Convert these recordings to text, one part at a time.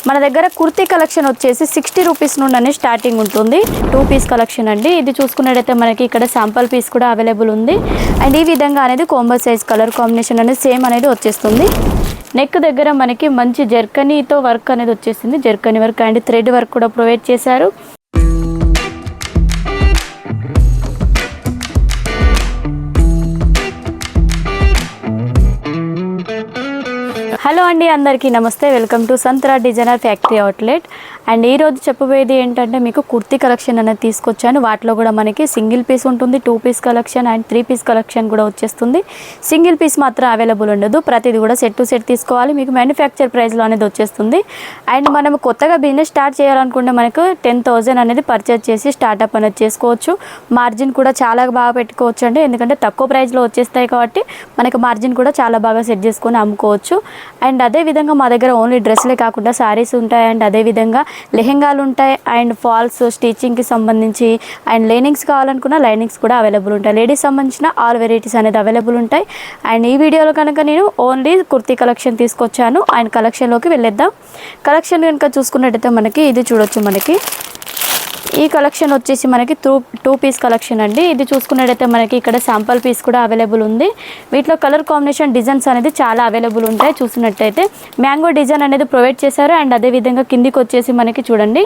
మన దగ్గర కుర్తీ కలెక్షన్ వచ్చేసి 60 రూపీస్ నుండి స్టార్టింగ్ ఉంటుంది. 2 పీస్ కలెక్షన్ అండి. ఇది చూసుకున్నట్టయితే మనకి ఇక్కడ శాంపుల్ పీస్ కూడా అవైలబుల్ ఉంది. అండ్ ఈ విధంగా అనేది కాంబో సైజ్ కలర్ కాంబినేషన్ అనేది సేమ్ అనేది వచ్చేస్తుంది. నెక్ దగ్గర మనకి మంచి జర్కనీతో వర్క్ అనేది వచ్చేసింది. జర్కనీ వర్క్ అండ్ థ్రెడ్ వర్క్ కూడా ప్రొవైడ్ చేశారు. హలో అండి, అందరికీ నమస్తే. Welcome to Santra designer factory outlet. And ఈరోజు చెప్పబోయేది ఏంటంటే మీకు కుర్తీ కలెక్షన్ అనేది తీసుకొచ్చాను. వాటిలో కూడా మనకి సింగిల్ పీస్ ఉంటుంది, 2 piece collection and 3 piece collection కూడా వచ్చేస్తుంది. సింగిల్ పీస్ మాత్రం అవైలబుల్ ఉండదు. ప్రతిది కూడా సెట్ టు సెట్ తీసుకోవాలి. మీకు మ్యానుఫ్యాక్చర్ ప్రైస్లో అనేది వచ్చేస్తుంది. అండ్ మనం కొత్తగా బిజినెస్ స్టార్ట్ చేయాలనుకుంటే మనకు 10,000 అనేది పర్చేజ్ చేసి స్టార్ట్అప్ అనేది చేసుకోవచ్చు. మార్జిన్ కూడా చాలా బాగా పెట్టుకోవచ్చు అండి. ఎందుకంటే తక్కువ ప్రైస్లో వచ్చేస్తాయి కాబట్టి మనకు మార్జిన్ కూడా చాలా బాగా సెట్ చేసుకొని అమ్ముకోవచ్చు. అండ్ అదేవిధంగా మా దగ్గర ఓన్లీ డ్రెస్లే కాకుండా శారీస్ ఉంటాయి. అండ్ అదేవిధంగా లెహెంగాలు ఉంటాయి. అండ్ ఫాల్స్ స్టిచ్చింగ్కి సంబంధించి అండ్ లైనింగ్స్ కావాలనుకున్న లైనింగ్స్ కూడా అవైలబుల్ ఉంటాయి. లేడీస్ సంబంధించిన ఆల్ వెరైటీస్ అనేది అవైలబుల్ ఉంటాయి. అండ్ ఈ వీడియోలో కనుక నేను ఓన్లీ కుర్తీ కలెక్షన్ తీసుకొచ్చాను. అండ్ కలెక్షన్లోకి వెళ్ళేద్దాం. కలెక్షన్ కనుక చూసుకున్నట్టయితే మనకి ఇది చూడొచ్చు. మనకి ఈ కలెక్షన్ వచ్చేసి మనకి 2 పీస్ కలెక్షన్ అండి. ఇది చూసుకున్నట్టయితే మనకి ఇక్కడ శాంపుల్ పీస్ కూడా అవైలబుల్ ఉంది. వీటిలో కలర్ కాంబినేషన్ డిజైన్స్ అనేది చాలా అవైలబుల్ ఉంటాయి. చూసినట్టయితే మ్యాంగో డిజైన్ అనేది ప్రొవైడ్ చేశారు. అండ్ అదేవిధంగా కిందికి వచ్చేసి మనకి చూడండి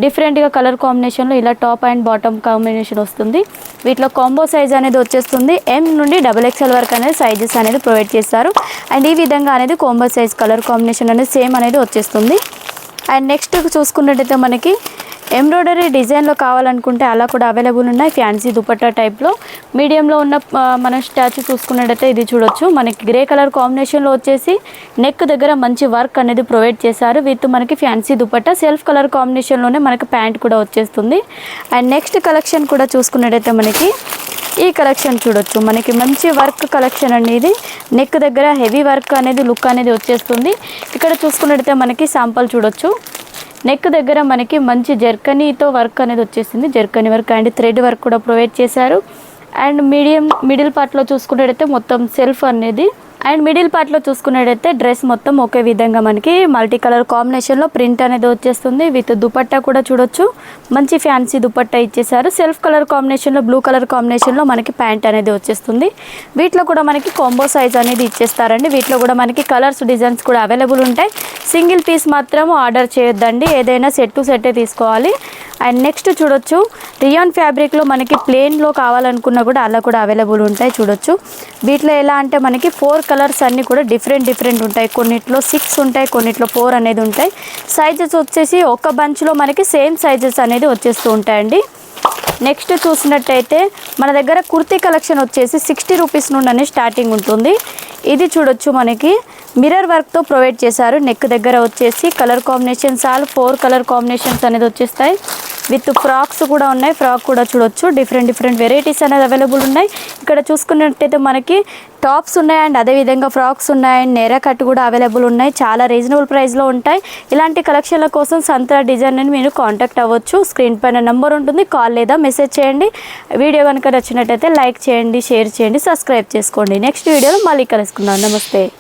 డిఫరెంట్గా కలర్ కాంబినేషన్లో ఇలా టాప్ అండ్ బాటమ్ కాంబినేషన్ వస్తుంది. వీటిలో కాంబో సైజ్ అనేది వచ్చేస్తుంది. M నుండి XXL వరకు అనేది సైజెస్ అనేది ప్రొవైడ్ చేస్తారు. అండ్ ఈ విధంగా అనేది కాంబో సైజ్ కలర్ కాంబినేషన్ అనేది సేమ్ అనేది వచ్చేస్తుంది. అండ్ నెక్స్ట్ చూసుకున్నట్టయితే మనకి ఎంబ్రాయిడరీ డిజైన్లో కావాలనుకుంటే అలా కూడా అవైలబుల్ ఉన్నాయి. ఫ్యాన్సీ దుపట్టా టైప్లో మీడియంలో ఉన్న మన స్టాచ్యూ చూసుకున్నట్టయితే ఇది చూడొచ్చు. మనకి గ్రే కలర్ కాంబినేషన్లో వచ్చేసి నెక్ దగ్గర మంచి వర్క్ అనేది ప్రొవైడ్ చేశారు. విత్ మనకి ఫ్యాన్సీ దుపట్టా సెల్ఫ్ కలర్ కాంబినేషన్లోనే మనకి ప్యాంట్ కూడా వచ్చేస్తుంది. అండ్ నెక్స్ట్ కలెక్షన్ కూడా చూసుకున్నట్టయితే మనకి ఈ కలెక్షన్ చూడొచ్చు. మనకి మంచి వర్క్ కలెక్షన్ అండి. ఇది నెక్ దగ్గర హెవీ వర్క్ అనేది లుక్ అనేది వచ్చేస్తుంది. ఇక్కడ చూసుకున్నట్టయితే మనకి శాంపుల్ చూడొచ్చు. నెక్ దగ్గర మనకి మంచి జర్కనీతో వర్క్ అనేది వచ్చేసింది. జర్కనీ వర్క్ అండ్ థ్రెడ్ వర్క్ కూడా ప్రొవైడ్ చేశారు. అండ్ మిడిల్ పార్ట్లో చూసుకున్నట్టయితే మొత్తం సెల్ఫ్ అనేది అండ్ మిడిల్ పార్ట్లో చూసుకున్నట్టయితే డ్రెస్ మొత్తం ఒకే విధంగా మనకి మల్టీ కలర్ కాంబినేషన్లో ప్రింట్ అనేది వచ్చేస్తుంది. విత్ దుపట్టా కూడా చూడొచ్చు. మంచి ఫ్యాన్సీ దుపట్టా ఇచ్చేసారు. సెల్ఫ్ కలర్ కాంబినేషన్లో బ్లూ కలర్ కాంబినేషన్లో మనకి ప్యాంట్ అనేది వచ్చేస్తుంది. వీటిలో కూడా మనకి కాంబో సైజ్ అనేది ఇచ్చేస్తారండి. వీటిలో కూడా మనకి కలర్స్ డిజైన్స్ కూడా అవైలబుల్ ఉంటాయి. సింగిల్ పీస్ మాత్రం ఆర్డర్ చేయొద్దండి. ఏదైనా సెట్ టు సెట్టే తీసుకోవాలి. అండ్ నెక్స్ట్ చూడొచ్చు రియాన్ ఫ్యాబ్రిక్లో మనకి ప్లెయిన్లో కావాలనుకున్నా కూడా అలా కూడా అవైలబుల్ ఉంటాయి. చూడొచ్చు. వీటిలో ఎలా అంటే మనకి 4 కలర్స్ అన్నీ కూడా డిఫరెంట్ ఉంటాయి. కొన్నిట్లో 6 ఉంటాయి, కొన్నిట్లో 4 అనేది ఉంటాయి. సైజెస్ వచ్చేసి ఒక బంచ్లో మనకి సేమ్ సైజెస్ అనేది వచ్చేస్తూ ఉంటాయండి. నెక్స్ట్ చూసినట్టయితే మన దగ్గర కుర్తీ కలెక్షన్ వచ్చేసి 60 రూపీస్ నుండి స్టార్టింగ్ ఉంటుంది. ఇది చూడొచ్చు. మనకి మిర్రర్ వర్క్తో ప్రొవైడ్ చేశారు. నెక్ దగ్గర వచ్చేసి కలర్ కాంబినేషన్స్ 4 కలర్ కాంబినేషన్స్ అనేది వచ్చేస్తాయి. విత్ ఫ్రాక్స్ కూడా ఉన్నాయి. ఫ్రాక్ కూడా చూడొచ్చు. డిఫరెంట్ వెరైటీస్ అనేది అవైలబుల్ ఉన్నాయి. ఇక్కడ చూసుకున్నట్టయితే మనకి టాప్స్ ఉన్నాయి. అండ్ అదేవిధంగా ఫ్రాక్స్ ఉన్నాయి. అండ్ నేరా కట్ కూడా అవైలబుల్ ఉన్నాయి. చాలా రీజనబుల్ ప్రైస్లో ఉంటాయి. ఇలాంటి కలెక్షన్ల కోసం సంత్రా డిజైన్ అని మీరు కాంటాక్ట్ అవ్వచ్చు. స్క్రీన్ పైన నెంబర్ ఉంటుంది. కాల్ లేదా మెసేజ్ చేయండి. వీడియో కనుక నచ్చినట్టయితే లైక్ చేయండి, షేర్ చేయండి, సబ్స్క్రైబ్ చేసుకోండి. నెక్స్ట్ వీడియోలో మళ్ళీ కలుసుకుందాం. నమస్తే.